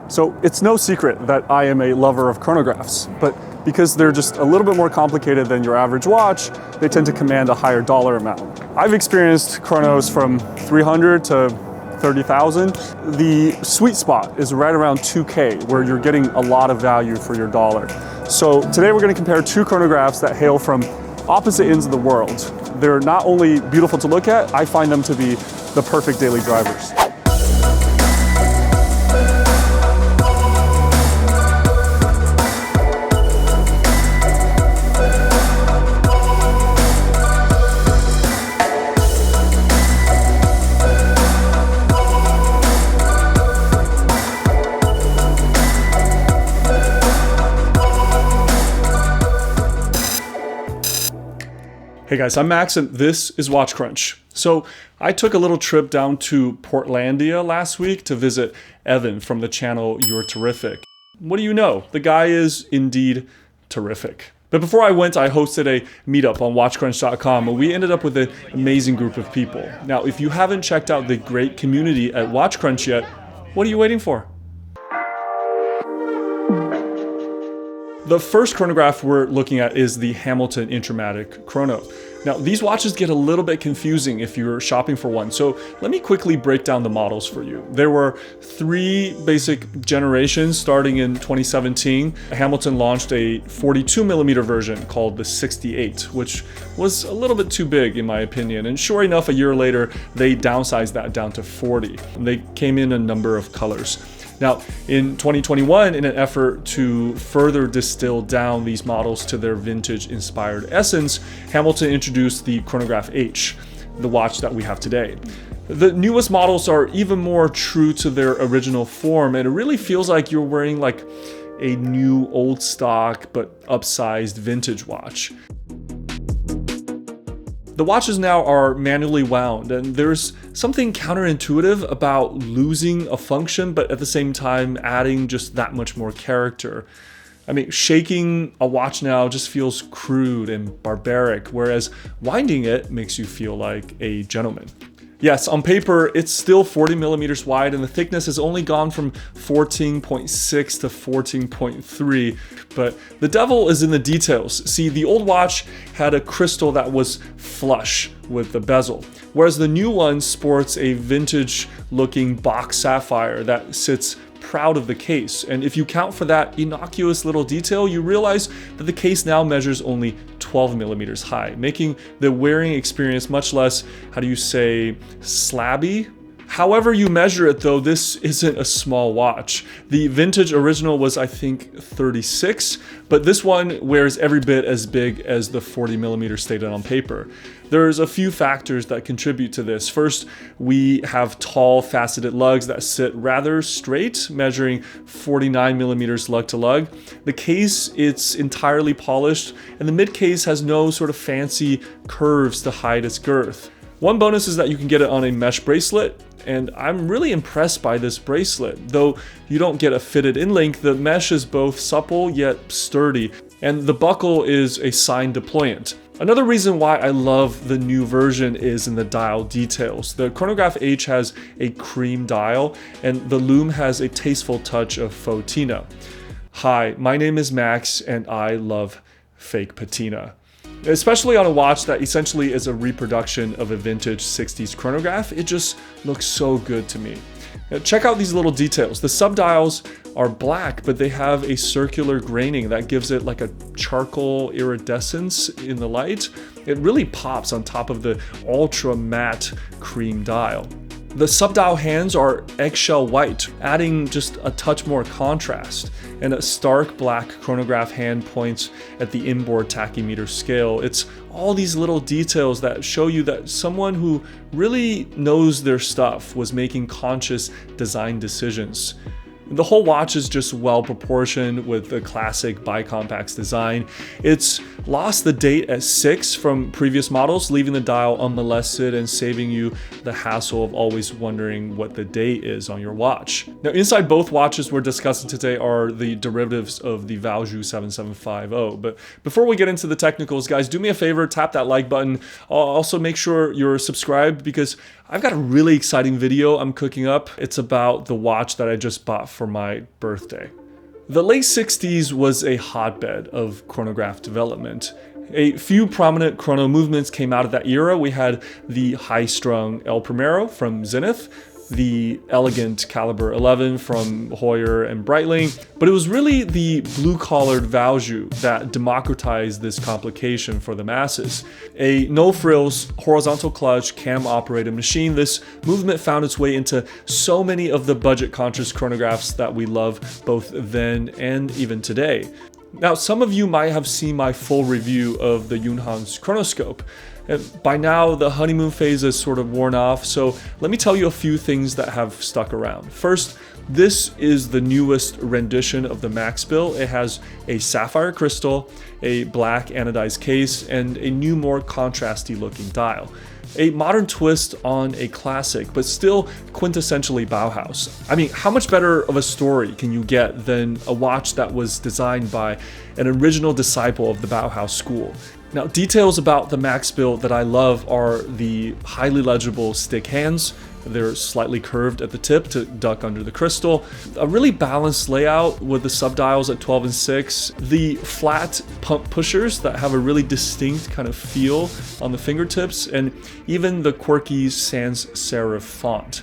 So it's no secret that I am a lover of chronographs, but because they're just a little bit more complicated than your average watch, they tend to command a higher dollar amount. I've experienced chronos from 300 to 30,000. The sweet spot is right around 2K, where you're getting a lot of value for your dollar. So today we're going to compare two chronographs that hail from opposite ends of the world. They're not only beautiful to look at, I find them to be the perfect daily drivers. Hey guys, I'm Max and this is Watch Crunch. So I took a little trip down to Portlandia last week to visit Evan from the channel You're Terrific. What do you know? The guy is indeed terrific. But before I went, I hosted a meetup on watchcrunch.com and we ended up with an amazing group of people. Now, if you haven't checked out the great community at Watch Crunch yet, what are you waiting for? The first chronograph we're looking at is the Hamilton Intramatic Chrono. Now, these watches get a little bit confusing if you're shopping for one, so let me quickly break down the models for you. There were three basic generations starting in 2017. Hamilton launched a 42mm version called the 68, which was a little bit too big in my opinion, and sure enough, a year later, they downsized that down to 40. They came in a number of colors. Now, in 2021, in an effort to further distill down these models to their vintage-inspired essence, Hamilton introduced the Chronograph H, the watch that we have today. The newest models are even more true to their original form, and it really feels like you're wearing like a new old stock but upsized vintage watch. The watches now are manually wound, and there's something counterintuitive about losing a function, but at the same time adding just that much more character. I mean, shaking a watch now just feels crude and barbaric, whereas winding it makes you feel like a gentleman. Yes, on paper, it's still 40mm wide, and the thickness has only gone from 14.6 to 14.3, but the devil is in the details. See, the old watch had a crystal that was flush with the bezel, whereas the new one sports a vintage-looking box sapphire that sits proud of the case. And if you count for that innocuous little detail, you realize that the case now measures only 12mm high, making the wearing experience much less, how do you say, slabby? However you measure it though, this isn't a small watch. The vintage original was, I think, 36, but this one wears every bit as big as the 40mm stated on paper. There's a few factors that contribute to this. First, we have tall faceted lugs that sit rather straight, measuring 49mm lug to lug. The case, it's entirely polished, and the mid case has no sort of fancy curves to hide its girth. One bonus is that you can get it on a mesh bracelet, and I'm really impressed by this bracelet. Though you don't get a fitted in link, the mesh is both supple yet sturdy, and the buckle is a signed deployant. Another reason why I love the new version is in the dial details. The Chronograph H has a cream dial, and the lume has a tasteful touch of faux tina. Hi, my name is Max, and I love fake patina. Especially on a watch that essentially is a reproduction of a vintage 60s chronograph, it just looks so good to me. Now, check out these little details. The subdials are black, but they have a circular graining that gives it like a charcoal iridescence in the light. It really pops on top of the ultra matte cream dial. The subdial hands are eggshell white, adding just a touch more contrast, and a stark black chronograph hand points at the inboard tachymeter scale. It's all these little details that show you that someone who really knows their stuff was making conscious design decisions. The whole watch is just well proportioned with the classic bicompax design. It's lost the date at 6 from previous models, leaving the dial unmolested and saving you the hassle of always wondering what the date is on your watch. Now, inside both watches we're discussing today are the derivatives of the Valjoux 7750. But before we get into the technicals, guys, do me a favor, tap that like button. Also make sure you're subscribed because I've got a really exciting video I'm cooking up. It's about the watch that I just bought for my birthday. The late 60s was a hotbed of chronograph development. A few prominent chrono movements came out of that era. We had the high-strung El Primero from Zenith, the elegant Caliber 11 from Heuer and Breitling, but it was really the blue-collared Valjoux that democratized this complication for the masses. A no-frills, horizontal clutch, cam-operated machine, this movement found its way into so many of the budget-conscious chronographs that we love both then and even today. Now, some of you might have seen my full review of the Yunhan's Chronoscope. And by now, the honeymoon phase is sort of worn off, so let me tell you a few things that have stuck around. First, this is the newest rendition of the Max Bill. It has a sapphire crystal, a black anodized case, and a new, more contrasty looking dial. A modern twist on a classic, but still quintessentially Bauhaus. I mean, how much better of a story can you get than a watch that was designed by an original disciple of the Bauhaus school? Now, details about the Max Bill that I love are the highly legible stick hands. They're slightly curved at the tip to duck under the crystal. A really balanced layout with the subdials at 12 and 6. The flat pump pushers that have a really distinct kind of feel on the fingertips, and even the quirky sans serif font.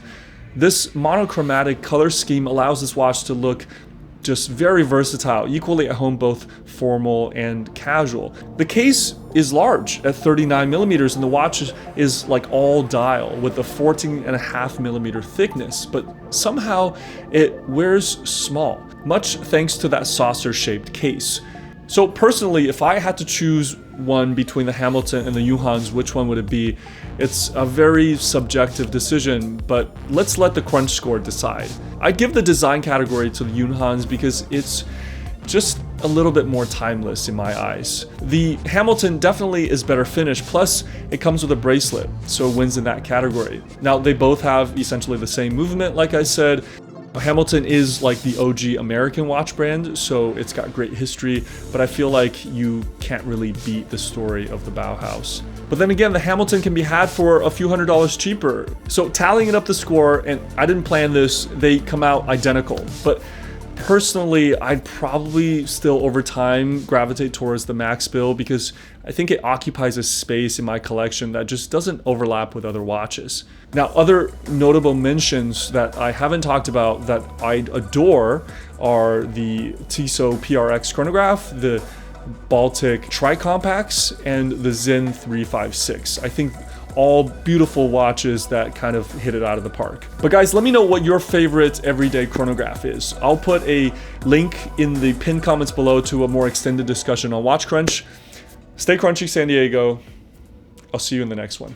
This monochromatic color scheme allows this watch to look just very versatile, equally at home both formal and casual. The case is large at 39 millimeters, and the watch is like all dial with a 14.5 millimeter thickness, but somehow it wears small, much thanks to that saucer-shaped case. So personally, if I had to choose one between the Hamilton and the Yunhans, which one would it be? It's a very subjective decision, but let's let the crunch score decide. I'd give the design category to the Yunhans because it's just a little bit more timeless in my eyes. The Hamilton definitely is better finished, plus it comes with a bracelet, so it wins in that category. Now, they both have essentially the same movement, like I said. Hamilton is like the OG American watch brand, so it's got great history, but I feel like you can't really beat the story of the Bauhaus. But then again, the Hamilton can be had for a few $100s cheaper. So tallying it up the score, and I didn't plan this, they come out identical. But personally, I'd probably still over time gravitate towards the Max Bill because I think it occupies a space in my collection that just doesn't overlap with other watches. Now, other notable mentions that I haven't talked about that I adore are the Tissot PRX chronograph, the Baltic Tri-Compacts, and the Zen 356. I think all beautiful watches that kind of hit it out of the park. But guys, let me know what your favorite everyday chronograph is. I'll put a link in the pinned comments below to a more extended discussion on Watch Crunch. Stay crunchy, San Diego. I'll see you in the next one.